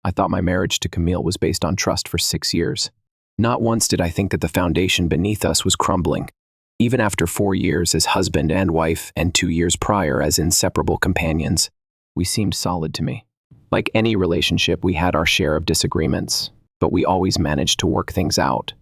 I thought my marriage to Camille was based on trust for 6 years. Not once did I think that the foundation beneath us was crumbling. Even after 4 years as husband and wife and 2 years prior as inseparable companions, we seemed solid to me. Like any relationship, we had our share of disagreements, but we always managed to work things out.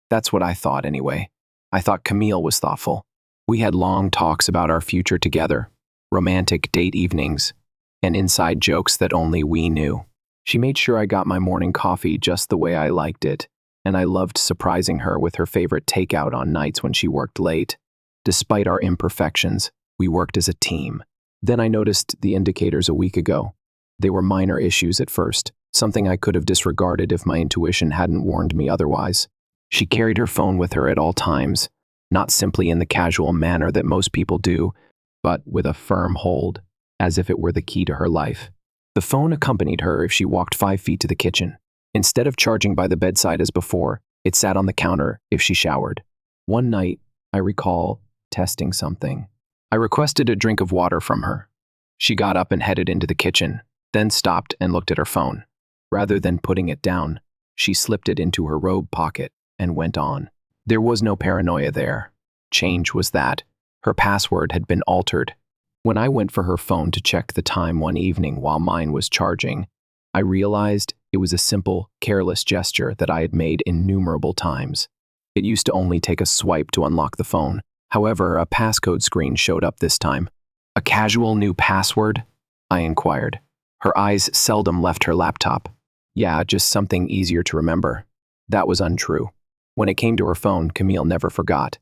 That's what I thought anyway. I thought Camille was thoughtful. We had long talks about our future together, romantic date evenings, and inside jokes that only we knew. She made sure I got my morning coffee just the way I liked it, and I loved surprising her with her favorite takeout on nights when she worked late. Despite our imperfections, we worked as a team. Then I noticed the indicators a week ago. They were minor issues at first, something I could have disregarded if my intuition hadn't warned me otherwise. She carried her phone with her at all times, not simply in the casual manner that most people do, but with a firm hold, as if it were the key to her life. The phone accompanied her if she walked 5 feet to the kitchen. Instead of charging by the bedside as before, it sat on the counter if she showered. One night, I recall testing something. I requested a drink of water from her. She got up and headed into the kitchen, then stopped and looked at her phone. Rather than putting it down, she slipped it into her robe pocket and went on. There was no paranoia there. Change was that. Her password had been altered. When I went for her phone to check the time one evening while mine was charging, I realized it was a simple, careless gesture that I had made innumerable times. It used to only take a swipe to unlock the phone. However, a passcode screen showed up this time. A casual new password? I inquired. Her eyes seldom left her laptop. Yeah, just something easier to remember. That was untrue. When it came to her phone, Camille never forgot.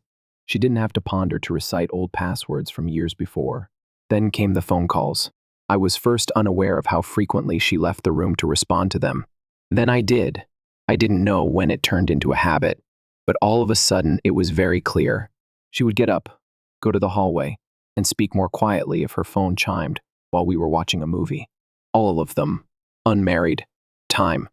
She didn't have to ponder to recite old passwords from years before. Then came the phone calls. I was first unaware of how frequently she left the room to respond to them. Then I did. I didn't know when it turned into a habit, but all of a sudden it was very clear. She would get up, go to the hallway, and speak more quietly if her phone chimed while we were watching a movie. All of them. Unmarried. Time.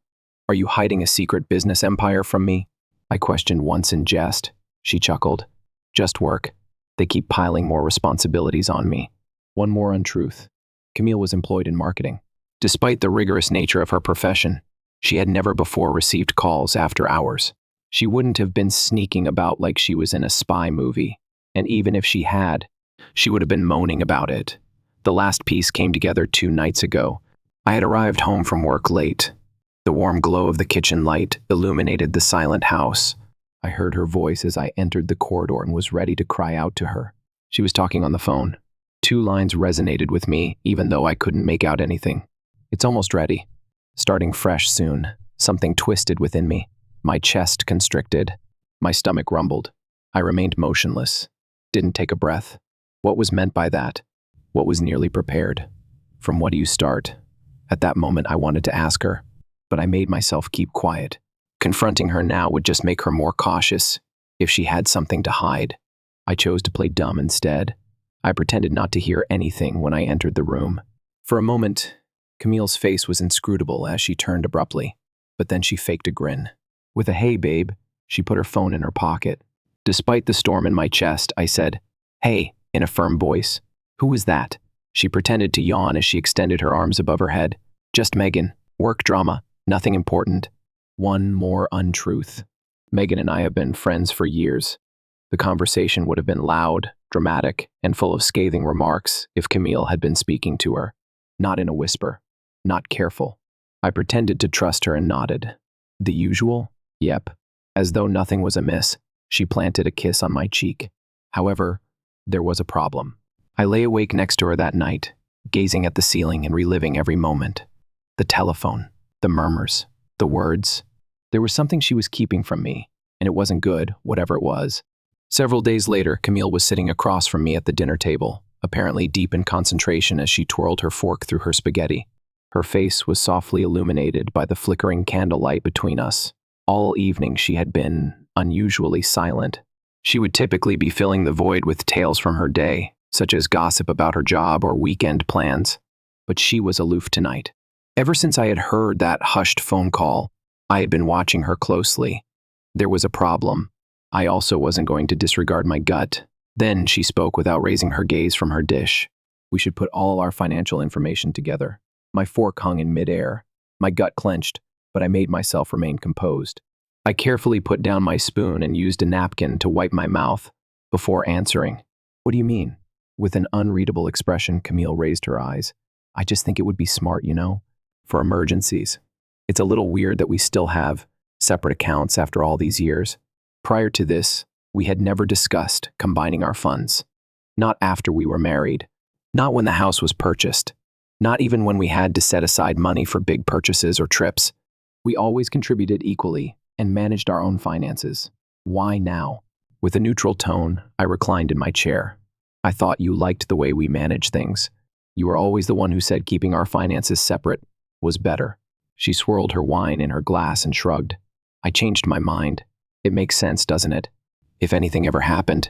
Are you hiding a secret business empire from me? I questioned once in jest. She chuckled. Just work. They keep piling more responsibilities on me. One more untruth. Camille was employed in marketing. Despite the rigorous nature of her profession, she had never before received calls after hours. She wouldn't have been sneaking about like she was in a spy movie, and even if she had, she would have been moaning about it. The last piece came together 2 nights ago. I had arrived home from work late. The warm glow of the kitchen light illuminated the silent house. I heard her voice as I entered the corridor and was ready to cry out to her. She was talking on the phone. 2 lines resonated with me, even though I couldn't make out anything. It's almost ready. Starting fresh soon. Something twisted within me. My chest constricted. My stomach rumbled. I remained motionless. Didn't take a breath. What was meant by that? What was nearly prepared? From what do you start? At that moment, I wanted to ask her, but I made myself keep quiet. Confronting her now would just make her more cautious. If she had something to hide, I chose to play dumb instead. I pretended not to hear anything when I entered the room. For a moment, Camille's face was inscrutable as she turned abruptly, but then she faked a grin. With a "Hey, babe," she put her phone in her pocket. Despite the storm in my chest, I said, "Hey," in a firm voice. "Who was that?" She pretended to yawn as she extended her arms above her head. "Just Megan. Work drama. Nothing important." One more untruth. Megan and I have been friends for years. The conversation would have been loud, dramatic, and full of scathing remarks if Camille had been speaking to her. Not in a whisper. Not careful. I pretended to trust her and nodded. The usual? Yep. As though nothing was amiss, she planted a kiss on my cheek. However, there was a problem. I lay awake next to her that night, gazing at the ceiling and reliving every moment. The telephone, the murmurs, the words. There was something she was keeping from me, and it wasn't good, whatever it was. Several days later, Camille was sitting across from me at the dinner table, apparently deep in concentration as she twirled her fork through her spaghetti. Her face was softly illuminated by the flickering candlelight between us. All evening she had been unusually silent. She would typically be filling the void with tales from her day, such as gossip about her job or weekend plans. But she was aloof tonight. Ever since I had heard that hushed phone call, I had been watching her closely. There was a problem. I also wasn't going to disregard my gut. Then she spoke without raising her gaze from her dish. We should put all our financial information together. My fork hung in midair. My gut clenched, but I made myself remain composed. I carefully put down my spoon and used a napkin to wipe my mouth before answering. What do you mean? With an unreadable expression, Camille raised her eyes. I just think it would be smart, for emergencies. It's a little weird that we still have separate accounts after all these years. Prior to this, we had never discussed combining our funds. Not after we were married. Not when the house was purchased. Not even when we had to set aside money for big purchases or trips. We always contributed equally and managed our own finances. Why now? With a neutral tone, I reclined in my chair. I thought you liked the way we manage things. You were always the one who said keeping our finances separate was better. She swirled her wine in her glass and shrugged. I changed my mind. It makes sense, doesn't it? If anything ever happened,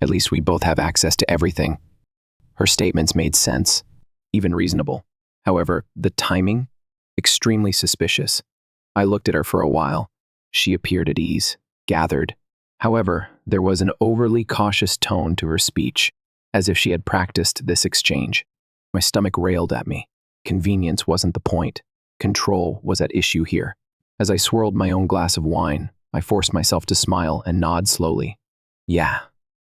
at least we both have access to everything. Her statements made sense, even reasonable. However, the timing? Extremely suspicious. I looked at her for a while. She appeared at ease, gathered. However, there was an overly cautious tone to her speech, as if she had practiced this exchange. My stomach railed at me. Convenience wasn't the point. Control was at issue here. As I swirled my own glass of wine, I forced myself to smile and nod slowly. Yeah,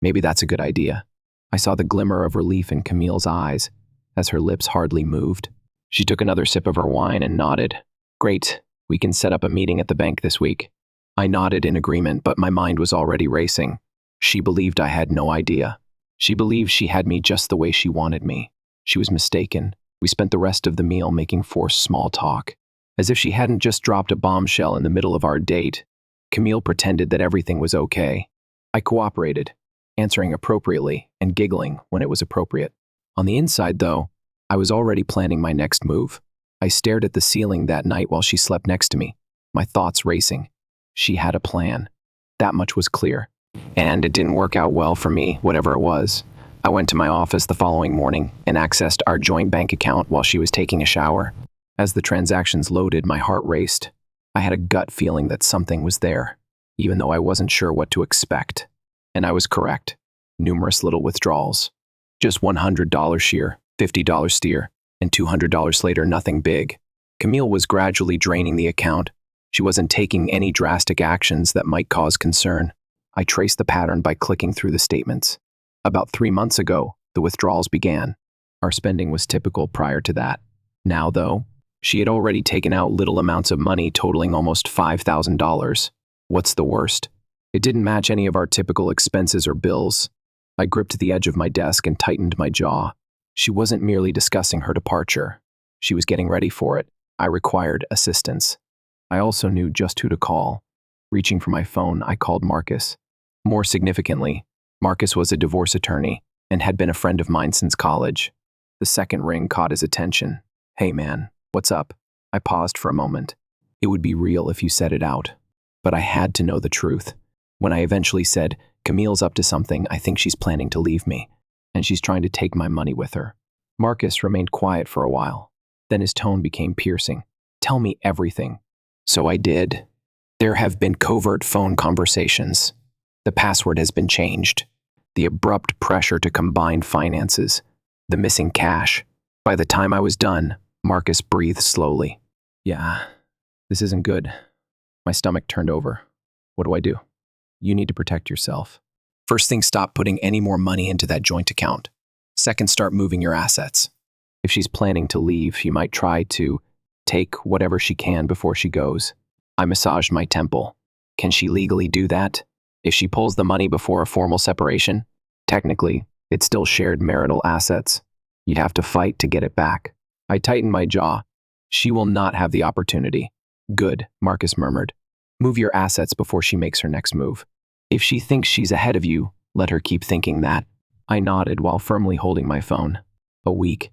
maybe that's a good idea. I saw the glimmer of relief in Camille's eyes, as her lips hardly moved. She took another sip of her wine and nodded. Great, we can set up a meeting at the bank this week. I nodded in agreement, but my mind was already racing. She believed I had no idea. She believed she had me just the way she wanted me. She was mistaken. We spent the rest of the meal making forced small talk. As if she hadn't just dropped a bombshell in the middle of our date, Camille pretended that everything was okay. I cooperated, answering appropriately and giggling when it was appropriate. On the inside, though, I was already planning my next move. I stared at the ceiling that night while she slept next to me, my thoughts racing. She had a plan. That much was clear. And it didn't work out well for me, whatever it was. I went to my office the following morning and accessed our joint bank account while she was taking a shower. As the transactions loaded, my heart raced. I had a gut feeling that something was there, even though I wasn't sure what to expect. And I was correct. Numerous little withdrawals. Just $100 sheer, $50 steer, and $200 later, nothing big. Camille was gradually draining the account. She wasn't taking any drastic actions that might cause concern. I traced the pattern by clicking through the statements. About 3 months ago, the withdrawals began. Our spending was typical prior to that. Now, though, she had already taken out little amounts of money totaling almost $5,000. What's the worst? It didn't match any of our typical expenses or bills. I gripped the edge of my desk and tightened my jaw. She wasn't merely discussing her departure. She was getting ready for it. I required assistance. I also knew just who to call. Reaching for my phone, I called Marcus. More significantly, Marcus was a divorce attorney and had been a friend of mine since college. The second ring caught his attention. Hey man, what's up? I paused for a moment. It would be real if you said it out. But I had to know the truth. When I eventually said, Camille's up to something, I think she's planning to leave me, and she's trying to take my money with her. Marcus remained quiet for a while. Then his tone became piercing. Tell me everything. So I did. There have been covert phone conversations. The password has been changed. The abrupt pressure to combine finances. The missing cash. By the time I was done, Marcus breathed slowly. Yeah, this isn't good. My stomach turned over. What do I do? You need to protect yourself. First thing, stop putting any more money into that joint account. Second, start moving your assets. If she's planning to leave, you might try to take whatever she can before she goes. I massaged my temple. Can she legally do that? If she pulls the money before a formal separation, technically, it's still shared marital assets. You'd have to fight to get it back. I tightened my jaw. She will not have the opportunity. Good, Marcus murmured. Move your assets before she makes her next move. If she thinks she's ahead of you, let her keep thinking that. I nodded while firmly holding my phone. A week.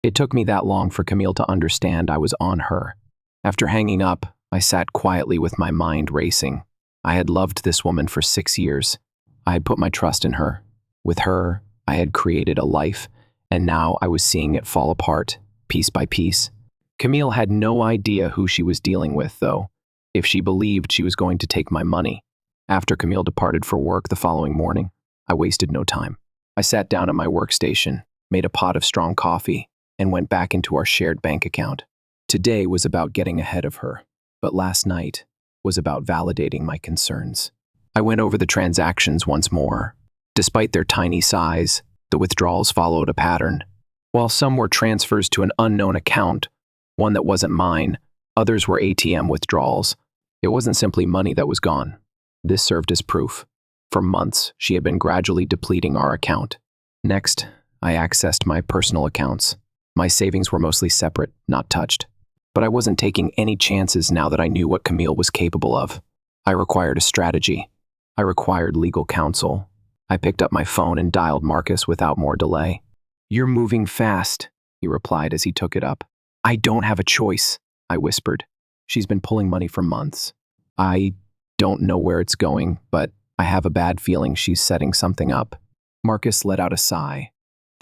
It took me that long for Camille to understand I was on her. After hanging up, I sat quietly with my mind racing. I had loved this woman for 6 years. I had put my trust in her. With her, I had created a life, and now I was seeing it fall apart, piece by piece. Camille had no idea who she was dealing with, though, if she believed she was going to take my money. After Camille departed for work the following morning, I wasted no time. I sat down at my workstation, made a pot of strong coffee, and went back into our shared bank account. Today was about getting ahead of her, but last night was about validating my concerns. I went over the transactions once more. Despite their tiny size, the withdrawals followed a pattern. While some were transfers to an unknown account, one that wasn't mine, others were ATM withdrawals. It wasn't simply money that was gone. This served as proof. For months, she had been gradually depleting our account. Next, I accessed my personal accounts. My savings were mostly separate, not touched. But I wasn't taking any chances now that I knew what Camille was capable of. I required a strategy. I required legal counsel. I picked up my phone and dialed Marcus without more delay. "You're moving fast," he replied as he took it up. "I don't have a choice," I whispered. "She's been pulling money for months. I don't know where it's going, but I have a bad feeling she's setting something up." Marcus let out a sigh.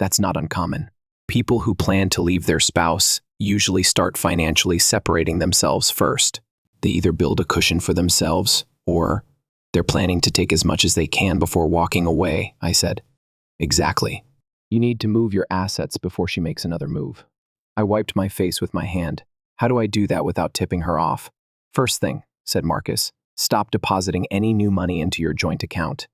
That's not uncommon. People who plan to leave their spouse usually start financially separating themselves first. They either build a cushion for themselves, or they're planning to take as much as they can before walking away, I said. Exactly. You need to move your assets before she makes another move. I wiped my face with my hand. How do I do that without tipping her off? First thing, said Marcus, stop depositing any new money into your joint account.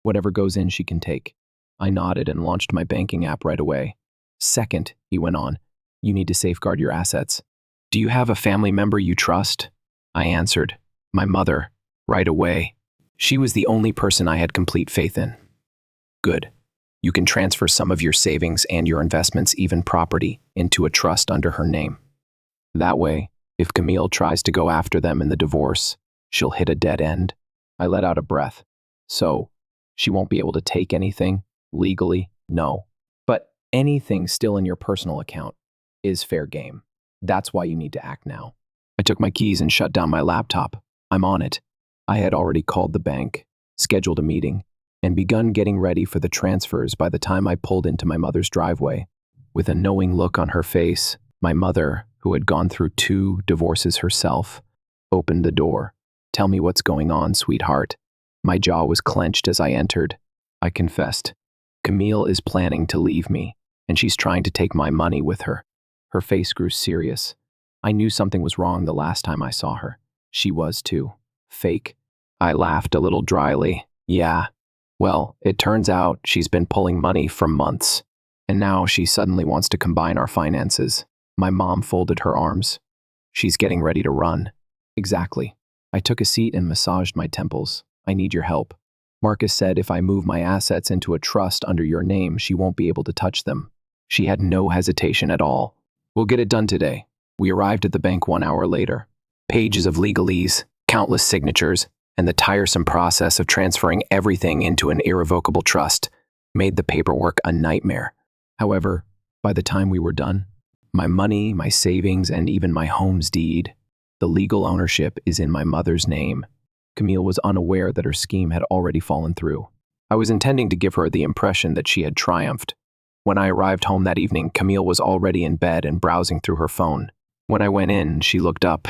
Whatever goes in, she can take. I nodded and launched my banking app right away. Second, he went on, you need to safeguard your assets. Do you have a family member you trust? I answered, my mother, right away. She was the only person I had complete faith in. Good. You can transfer some of your savings and your investments, even property, into a trust under her name. That way, if Camille tries to go after them in the divorce, she'll hit a dead end. I let out a breath. So, she won't be able to take anything? Legally, no. But anything still in your personal account is fair game. That's why you need to act now. I took my keys and shut down my laptop. I'm on it. I had already called the bank, scheduled a meeting, and begun getting ready for the transfers by the time I pulled into my mother's driveway. With a knowing look on her face, my mother, who had gone through 2 divorces herself, opened the door. Tell me what's going on, sweetheart. My jaw was clenched as I entered. I confessed. Camille is planning to leave me, and she's trying to take my money with her. Her face grew serious. I knew something was wrong the last time I saw her. She was too. Fake. I laughed a little dryly. Yeah. Well, it turns out she's been pulling money for months, and now she suddenly wants to combine our finances. My mom folded her arms. She's getting ready to run. Exactly. I took a seat and massaged my temples. I need your help. Marcus said if I move my assets into a trust under your name, she won't be able to touch them. She had no hesitation at all. We'll get it done today. We arrived at the bank 1 hour later. Pages of legalese, countless signatures, and the tiresome process of transferring everything into an irrevocable trust made the paperwork a nightmare. However, by the time we were done, my money, my savings, and even my home's deed, the legal ownership is in my mother's name. Camille was unaware that her scheme had already fallen through. I was intending to give her the impression that she had triumphed. When I arrived home that evening, Camille was already in bed and browsing through her phone. When I went in, she looked up,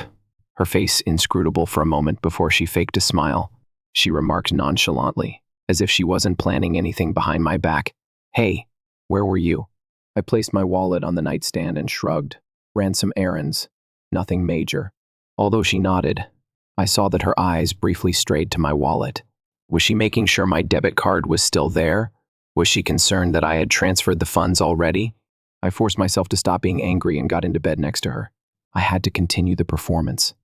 her face inscrutable for a moment before she faked a smile. She remarked nonchalantly, as if she wasn't planning anything behind my back. Hey, where were you? I placed my wallet on the nightstand and shrugged. Ran some errands. Nothing major. Although she nodded, I saw that her eyes briefly strayed to my wallet. Was she making sure my debit card was still there? Was she concerned that I had transferred the funds already? I forced myself to stop being angry and got into bed next to her. I had to continue the performance.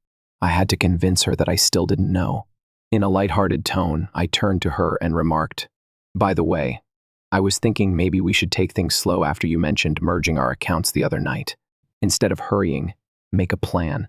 I had to convince her that I still didn't know. In a lighthearted tone, I turned to her and remarked, by the way, I was thinking maybe we should take things slow after you mentioned merging our accounts the other night. Instead of hurrying, make a plan.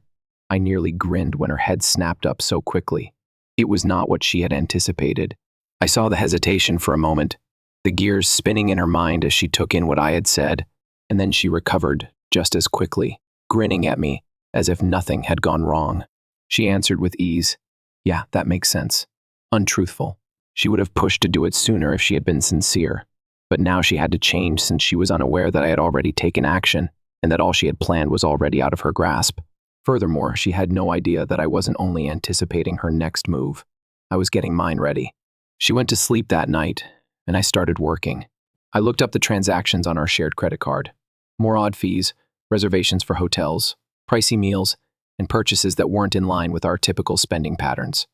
I nearly grinned when her head snapped up so quickly. It was not what she had anticipated. I saw the hesitation for a moment, the gears spinning in her mind as she took in what I had said, and then she recovered just as quickly, grinning at me as if nothing had gone wrong. She answered with ease, yeah, that makes sense. Untruthful. She would have pushed to do it sooner if she had been sincere. But now she had to change since she was unaware that I had already taken action and that all she had planned was already out of her grasp. Furthermore, she had no idea that I wasn't only anticipating her next move. I was getting mine ready. She went to sleep that night, and I started working. I looked up the transactions on our shared credit card. More odd fees, reservations for hotels, pricey meals, and purchases that weren't in line with our typical spending patterns.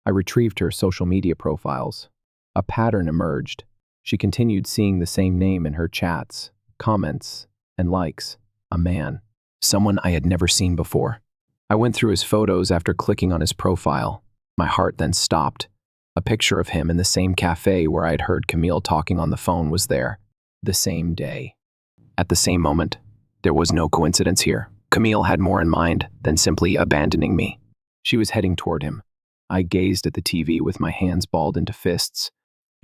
I retrieved her social media profiles. A pattern emerged. She continued seeing the same name in her chats, comments, and likes. A man. Someone I had never seen before. I went through his photos after clicking on his profile. My heart then stopped. A picture of him in the same cafe where I had heard Camille talking on the phone was there. The same day. At the same moment. There was no coincidence here. Camille had more in mind than simply abandoning me. She was heading toward him. I gazed at the TV with my hands balled into fists.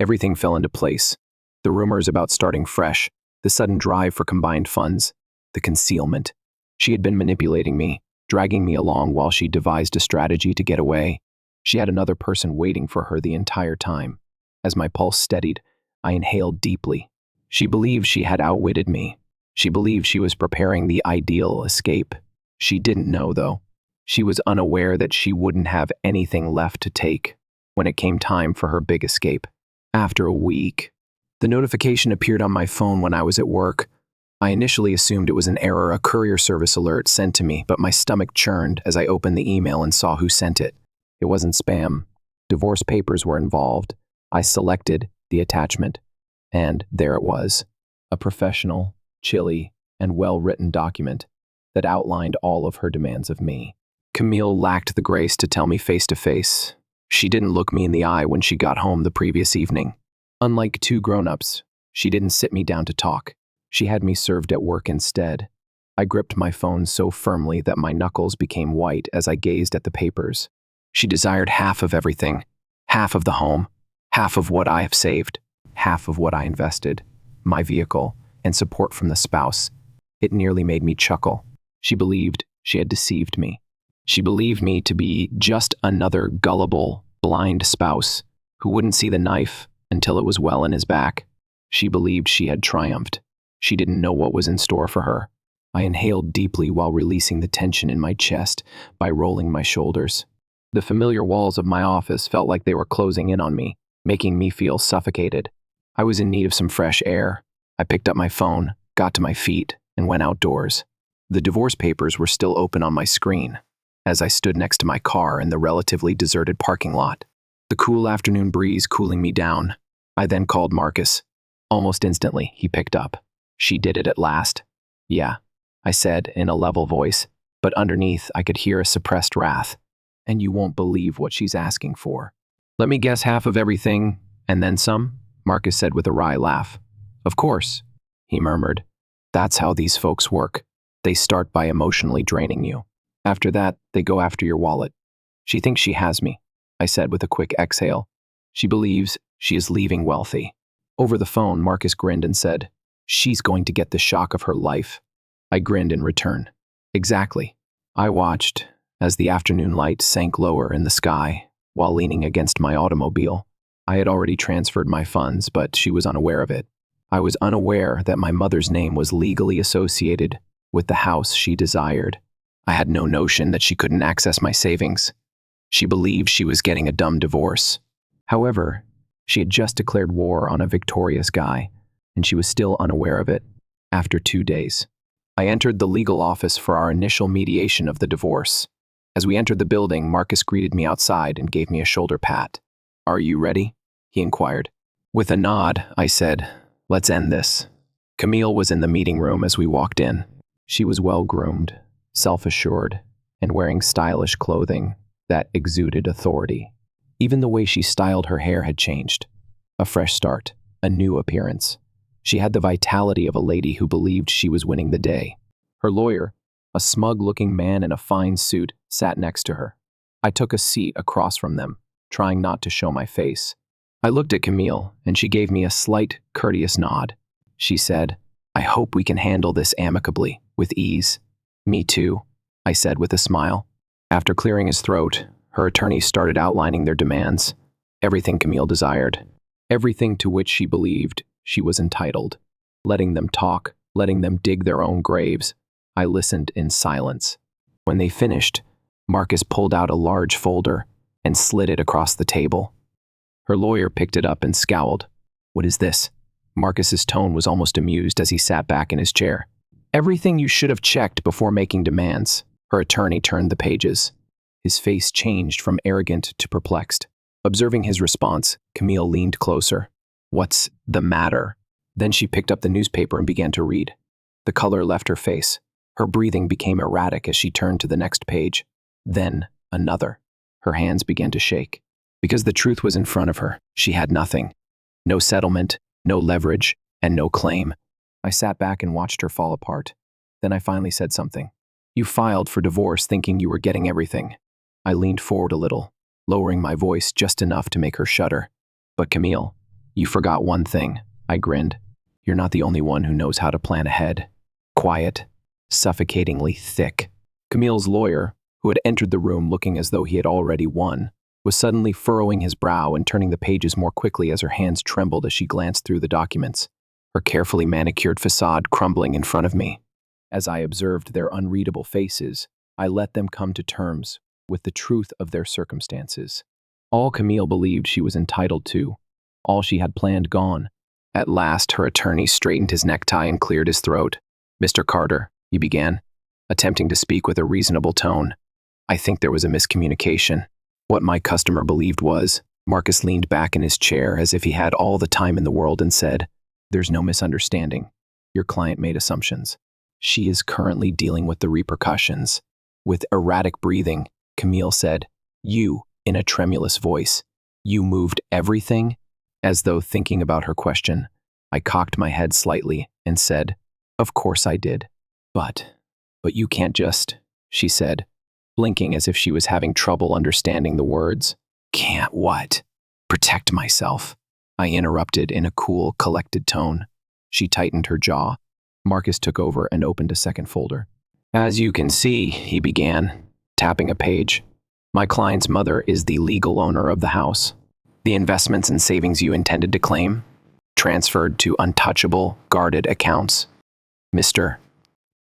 Everything fell into place. The rumors about starting fresh, the sudden drive for combined funds, the concealment. She had been manipulating me, dragging me along while she devised a strategy to get away. She had another person waiting for her the entire time. As my pulse steadied, I inhaled deeply. She believed she had outwitted me. She believed she was preparing the ideal escape. She didn't know, though. She was unaware that she wouldn't have anything left to take when it came time for her big escape. After a week, the notification appeared on my phone when I was at work. I initially assumed it was an error, a courier service alert sent to me, but my stomach churned as I opened the email and saw who sent it. It wasn't spam. Divorce papers were involved. I selected the attachment, and there it was, a professional, chilly, and well-written document that outlined all of her demands of me. Camille lacked the grace to tell me face-to-face. She didn't look me in the eye when she got home the previous evening. Unlike two grown-ups, she didn't sit me down to talk. She had me served at work instead. I gripped my phone so firmly that my knuckles became white as I gazed at the papers. She desired half of everything, half of the home, half of what I have saved, half of what I invested, my vehicle, and support from the spouse. It nearly made me chuckle. She believed she had deceived me. She believed me to be just another gullible, blind spouse who wouldn't see the knife until it was well in his back. She believed she had triumphed. She didn't know what was in store for her. I inhaled deeply while releasing the tension in my chest by rolling my shoulders. The familiar walls of my office felt like they were closing in on me, making me feel suffocated. I was in need of some fresh air. I picked up my phone, got to my feet, and went outdoors. The divorce papers were still open on my screen as I stood next to my car in the relatively deserted parking lot, the cool afternoon breeze cooling me down. I then called Marcus. Almost instantly, he picked up. She did it at last. Yeah, I said in a level voice, but underneath I could hear a suppressed wrath. And you won't believe what she's asking for. Let me guess half of everything, and then some, Marcus said with a wry laugh. Of course, he murmured. That's how these folks work. They start by emotionally draining you. After that, they go after your wallet. She thinks she has me, I said with a quick exhale. She believes she is leaving wealthy. Over the phone, Marcus grinned and said, she's going to get the shock of her life. I grinned in return. Exactly. I watched as the afternoon light sank lower in the sky while leaning against my automobile. I had already transferred my funds, but she was unaware of it. I was unaware that my mother's name was legally associated with the house she desired. I had no notion that she couldn't access my savings. She believed she was getting a dumb divorce. However, she had just declared war on a victorious guy, and she was still unaware of it. After 2 days, I entered the legal office for our initial mediation of the divorce. As we entered the building, Marcus greeted me outside and gave me a shoulder pat. Are you ready? He inquired. With a nod, I said, let's end this. Camille was in the meeting room as we walked in. She was well-groomed, self-assured, and wearing stylish clothing that exuded authority. Even the way she styled her hair had changed. A fresh start, a new appearance. She had the vitality of a lady who believed she was winning the day. Her lawyer, a smug-looking man in a fine suit, sat next to her. I took a seat across from them, trying not to show my face. I looked at Camille, and she gave me a slight, courteous nod. She said, I hope we can handle this amicably, with ease. Me too, I said with a smile. After clearing his throat, her attorneys started outlining their demands. Everything Camille desired. Everything to which she believed she was entitled. Letting them talk, letting them dig their own graves. I listened in silence. When they finished, Marcus pulled out a large folder and slid it across the table. Her lawyer picked it up and scowled. What is this? Marcus's tone was almost amused as he sat back in his chair. Everything you should have checked before making demands. Her attorney turned the pages. His face changed from arrogant to perplexed. Observing his response, Camille leaned closer. "What's the matter?" Then she picked up the newspaper and began to read. The color left her face. Her breathing became erratic as she turned to the next page. Then another. Her hands began to shake. Because the truth was in front of her, she had nothing. No settlement, no leverage, and no claim. I sat back and watched her fall apart. Then I finally said something. "You filed for divorce thinking you were getting everything." I leaned forward a little, lowering my voice just enough to make her shudder. "But Camille, you forgot one thing," I grinned. "You're not the only one who knows how to plan ahead." Quiet, suffocatingly thick. Camille's lawyer, who had entered the room looking as though he had already won, was suddenly furrowing his brow and turning the pages more quickly as her hands trembled as she glanced through the documents, her carefully manicured facade crumbling in front of me. As I observed their unreadable faces, I let them come to terms with the truth of their circumstances. All Camille believed she was entitled to, all she had planned gone. At last, her attorney straightened his necktie and cleared his throat. "Mr. Carter," he began, attempting to speak with a reasonable tone. "I think there was a miscommunication. What my customer believed was..." Marcus leaned back in his chair as if he had all the time in the world and said, "There's no misunderstanding. Your client made assumptions. She is currently dealing with the repercussions." With erratic breathing, Camille said, "You," in a tremulous voice, "you moved everything?" As though thinking about her question, I cocked my head slightly and said, "Of course I did. But you can't just," she said, blinking as if she was having trouble understanding the words. "Can't what?" "Protect myself," I interrupted in a cool, collected tone. She tightened her jaw. Marcus took over and opened a second folder. "As you can see," he began, tapping a page, "my client's mother is the legal owner of the house. The investments and savings you intended to claim, transferred to untouchable, guarded accounts. Mr.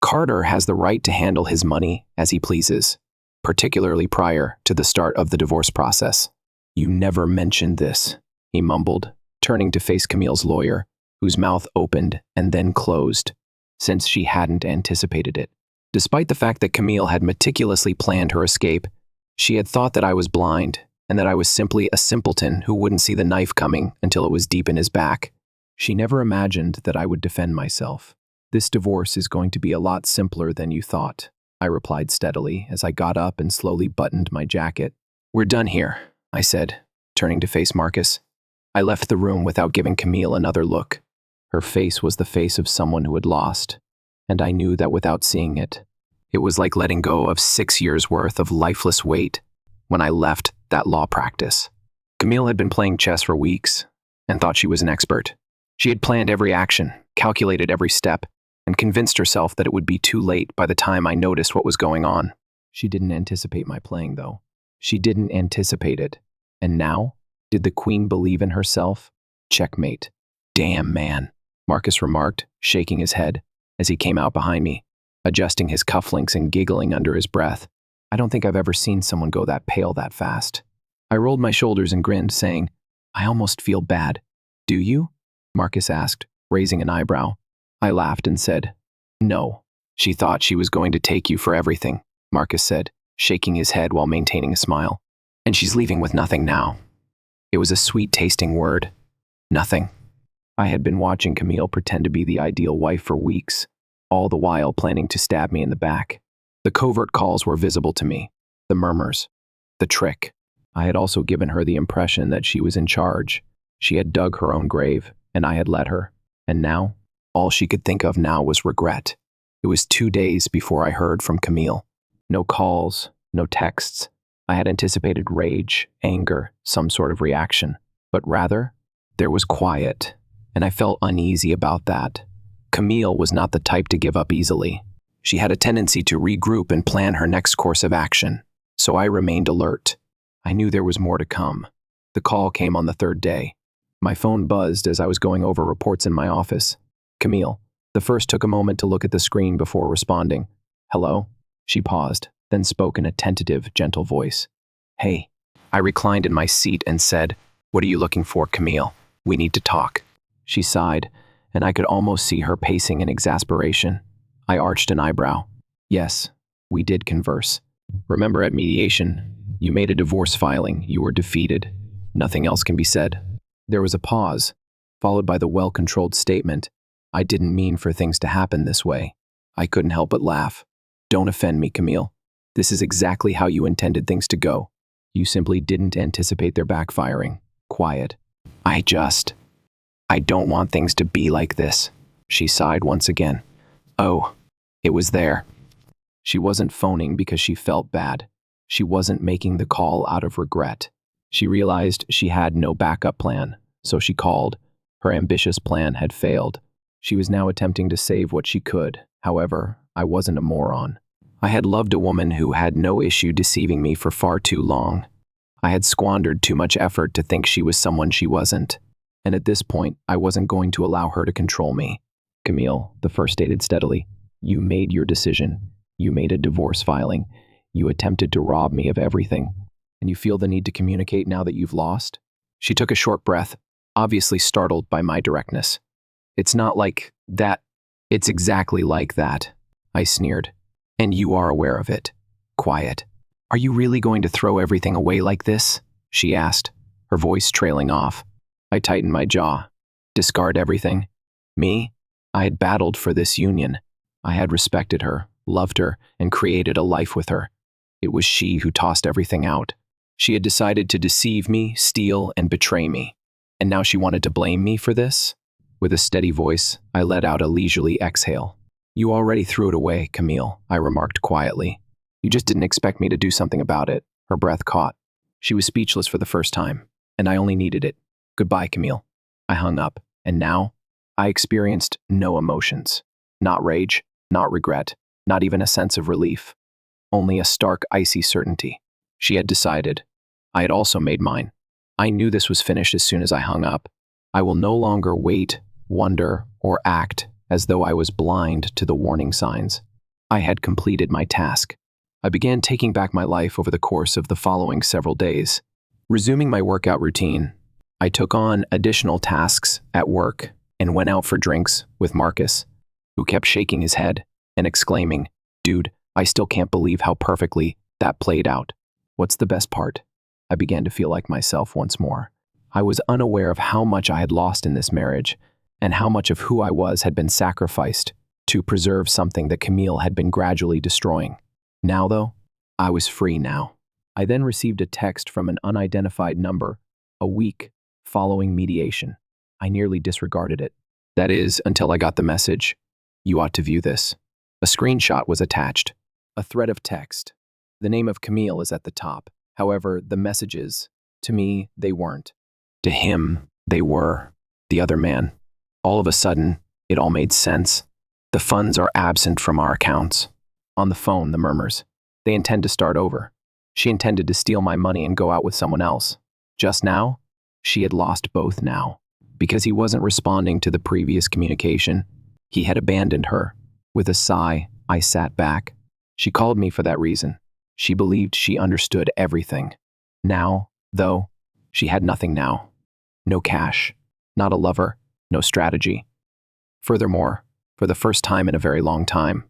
Carter has the right to handle his money as he pleases, particularly prior to the start of the divorce process." "You never mentioned this," he mumbled, turning to face Camille's lawyer, whose mouth opened and then closed, since she hadn't anticipated it. Despite the fact that Camille had meticulously planned her escape, she had thought that I was blind and that I was simply a simpleton who wouldn't see the knife coming until it was deep in his back. She never imagined that I would defend myself. "This divorce is going to be a lot simpler than you thought," I replied steadily as I got up and slowly buttoned my jacket. "We're done here," I said, turning to face Marcus. I left the room without giving Camille another look. Her face was the face of someone who had lost, and I knew that without seeing it. It was like letting go of 6 years' worth of lifeless weight when I left that law practice. Camille had been playing chess for weeks and thought she was an expert. She had planned every action, calculated every step, and convinced herself that it would be too late by the time I noticed what was going on. She didn't anticipate my playing, though. She didn't anticipate it. And now, did the queen believe in herself? Checkmate. "Damn, man," Marcus remarked, shaking his head as he came out behind me, adjusting his cufflinks and giggling under his breath. I don't think I've ever seen someone go that pale that fast. I rolled my shoulders and grinned, saying, "I almost feel bad." "Do you?" Marcus asked, raising an eyebrow. I laughed and said, "No." "She thought she was going to take you for everything," Marcus said, shaking his head while maintaining a smile. "And she's leaving with nothing now." It was a sweet-tasting word. Nothing. I had been watching Camille pretend to be the ideal wife for weeks, all the while planning to stab me in the back. The covert calls were visible to me, the murmurs, the trick. I had also given her the impression that she was in charge. She had dug her own grave, and I had let her. And now, all she could think of now was regret. It was 2 days before I heard from Camille. No calls, no texts. I had anticipated rage, anger, some sort of reaction. But rather, there was quiet, and I felt uneasy about that. Camille was not the type to give up easily. She had a tendency to regroup and plan her next course of action, so I remained alert. I knew there was more to come. The call came on the 3rd day. My phone buzzed as I was going over reports in my office. "Camille." The first took a moment to look at the screen before responding. "Hello?" She paused, then spoke in a tentative, gentle voice. "Hey." I reclined in my seat and said, "What are you looking for, Camille? We need to talk." She sighed, and I could almost see her pacing in exasperation. I arched an eyebrow. "Yes, We did converse. Remember at mediation, you made a divorce filing. You were defeated. Nothing else can be said. There was a pause, followed by the well-controlled statement, I didn't mean for things to happen this way. I couldn't help but laugh. Don't offend me, Camille. This is exactly how you intended things to go. You simply didn't anticipate their backfiring. Quiet. I don't want things to be like this. She sighed once again. Oh, it was there. She wasn't phoning because she felt bad. She wasn't making the call out of regret. She realized she had no backup plan, so she called. Her ambitious plan had failed. She was now attempting to save what she could. However, I wasn't a moron. I had loved a woman who had no issue deceiving me for far too long. I had squandered too much effort to think she was someone she wasn't. And at this point, I wasn't going to allow her to control me. Camille, the first stated steadily, you made your decision. You made a divorce filing. You attempted to rob me of everything. And you feel the need to communicate now that you've lost? She took a short breath, obviously startled by my directness. It's not like that. It's exactly like that, I sneered. And you are aware of it. Quiet. Are you really going to throw everything away like this? She asked, her voice trailing off. I tightened my jaw. Discard everything? Me? I had battled for this union. I had respected her, loved her, and created a life with her. It was she who tossed everything out. She had decided to deceive me, steal, and betray me. And now she wanted to blame me for this? With a steady voice, I let out a leisurely exhale. You already threw it away, Camille, I remarked quietly. You just didn't expect me to do something about it. Her breath caught. She was speechless for the first time, and I only needed it. Goodbye, Camille. I hung up, and now I experienced no emotions. Not rage, not regret, not even a sense of relief. Only a stark, icy certainty. She had decided. I had also made mine. I knew this was finished as soon as I hung up. I will no longer wait, wonder, or act as though I was blind to the warning signs. I had completed my task. I began taking back my life over the course of the following several days. Resuming my workout routine, I took on additional tasks at work and went out for drinks with Marcus, who kept shaking his head and exclaiming, Dude, I still can't believe how perfectly that played out. What's the best part? I began to feel like myself once more. I was unaware of how much I had lost in this marriage and how much of who I was had been sacrificed to preserve something that Camille had been gradually destroying. Now, though, I was free now. I then received a text from an unidentified number a week following mediation. I nearly disregarded it. That is, until I got the message. You ought to view this. A screenshot was attached. A thread of text. The name of Camille is at the top. However, the messages, to me, they weren't. To him, they were. The other man. All of a sudden, it all made sense. The funds are absent from our accounts. On the phone, the murmurs. They intend to start over. She intended to steal my money and go out with someone else. Just now, she had lost both now. Because he wasn't responding to the previous communication, he had abandoned her. With a sigh, I sat back. She called me for that reason. She believed she understood everything. Now, though, she had nothing now. No cash, not a lover, no strategy. Furthermore, for the first time in a very long time,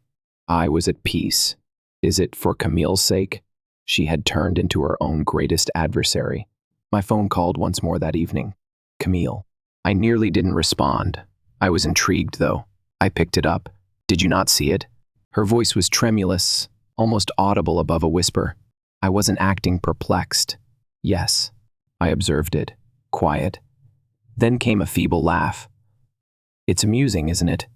I was at peace. Is it for Camille's sake? She had turned into her own greatest adversary. My phone called once more that evening. Camille. I nearly didn't respond. I was intrigued, though. I picked it up. Did you not see it? Her voice was tremulous, almost audible above a whisper. I wasn't acting perplexed. Yes, I observed it. Quiet. Then came a feeble laugh. It's amusing, isn't it?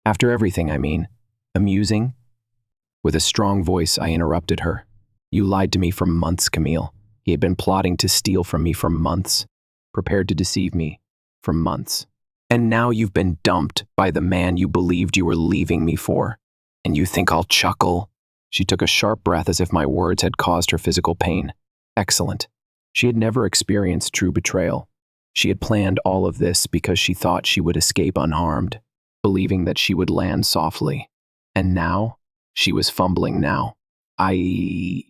After everything, I mean. Amusing? With a strong voice, I interrupted her. You lied to me for months, Camille. He had been plotting to steal from me for months. Prepared to deceive me for months. And now you've been dumped by the man you believed you were leaving me for. And you think I'll chuckle? She took a sharp breath as if my words had caused her physical pain. Excellent. She had never experienced true betrayal. She had planned all of this because she thought she would escape unharmed, believing that she would land softly. And now, she was fumbling now. I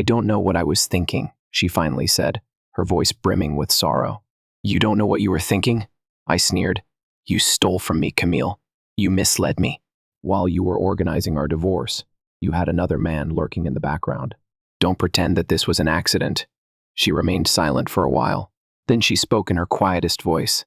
don't know what I was thinking, she finally said, her voice brimming with sorrow. You don't know what you were thinking? I sneered. You stole from me, Camille. You misled me while you were organizing our divorce. You had another man lurking in the background. Don't pretend that this was an accident. She remained silent for a while. Then she spoke in her quietest voice.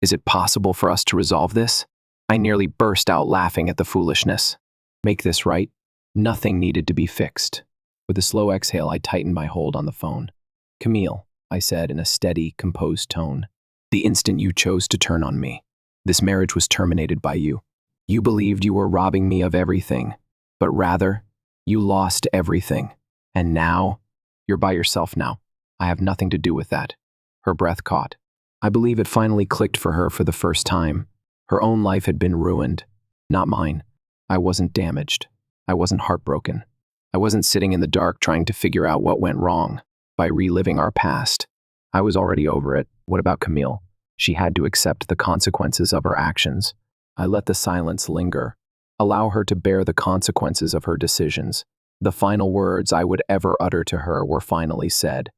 Is it possible for us to resolve this? I nearly burst out laughing at the foolishness. Make this right. Nothing needed to be fixed. With a slow exhale, I tightened my hold on the phone. Camille, I said in a steady, composed tone, the instant you chose to turn on me, this marriage was terminated by you. You believed you were robbing me of everything, but rather, you lost everything. And now, you're by yourself now. I have nothing to do with that. Her breath caught. I believe it finally clicked for her for the first time. Her own life had been ruined, not mine. I wasn't damaged. I wasn't heartbroken. I wasn't sitting in the dark trying to figure out what went wrong by reliving our past. I was already over it. What about Camille? She had to accept the consequences of her actions. I let the silence linger, allow her to bear the consequences of her decisions. The final words I would ever utter to her were finally said.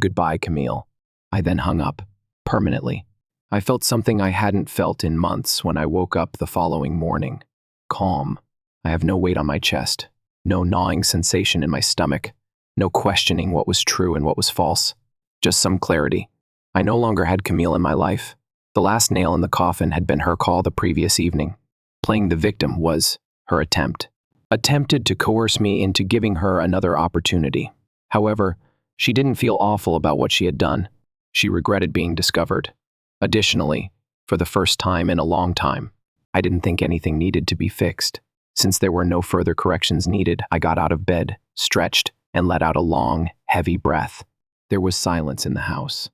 Goodbye, Camille. I then hung up, permanently. I felt something I hadn't felt in months when I woke up the following morning. Calm. I have no weight on my chest, no gnawing sensation in my stomach, no questioning what was true and what was false. Just some clarity. I no longer had Camille in my life. The last nail in the coffin had been her call the previous evening. Playing the victim was her attempt. Attempted to coerce me into giving her another opportunity. However, she didn't feel awful about what she had done. She regretted being discovered. Additionally, for the first time in a long time, I didn't think anything needed to be fixed. Since there were no further corrections needed, I got out of bed, stretched, and let out a long, heavy breath. There was silence in the house.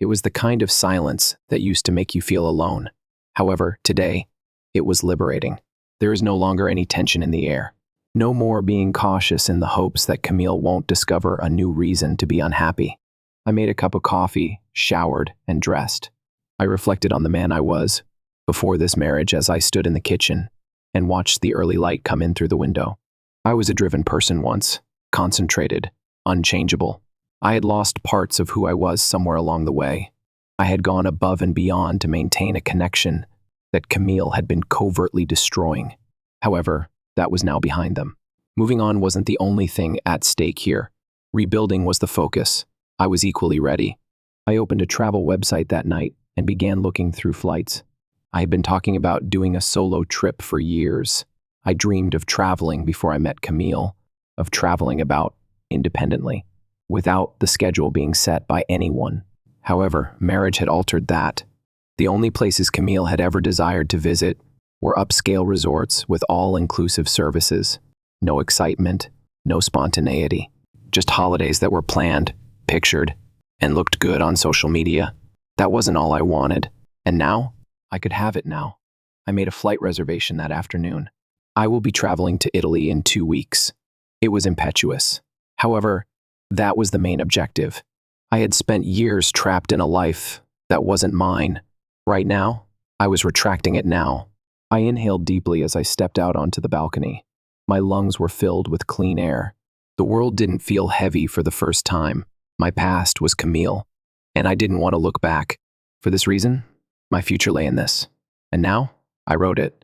It was the kind of silence that used to make you feel alone. However, today, it was liberating. There is no longer any tension in the air. No more being cautious in the hopes that Camille won't discover a new reason to be unhappy. I made a cup of coffee, showered, and dressed. I reflected on the man I was before this marriage as I stood in the kitchen and watched the early light come in through the window. I was a driven person once, concentrated, unchangeable. I had lost parts of who I was somewhere along the way. I had gone above and beyond to maintain a connection that Camille had been covertly destroying. However, that was now behind them. Moving on wasn't the only thing at stake here. Rebuilding was the focus. I was equally ready. I opened a travel website that night and began looking through flights. I had been talking about doing a solo trip for years. I dreamed of traveling before I met Camille, of traveling about independently, without the schedule being set by anyone. However, marriage had altered that. The only places Camille had ever desired to visit were upscale resorts with all-inclusive services. No excitement, no spontaneity, just holidays that were planned, pictured, and looked good on social media. That wasn't all I wanted. And now, I could have it now. I made a flight reservation that afternoon. I will be traveling to Italy in 2 weeks. It was impetuous. However, that was the main objective. I had spent years trapped in a life that wasn't mine. Right now, I was retracting it now. I inhaled deeply as I stepped out onto the balcony. My lungs were filled with clean air. The world didn't feel heavy for the first time. My past was Camille, and I didn't want to look back. For this reason, my future lay in this. And now, I wrote it.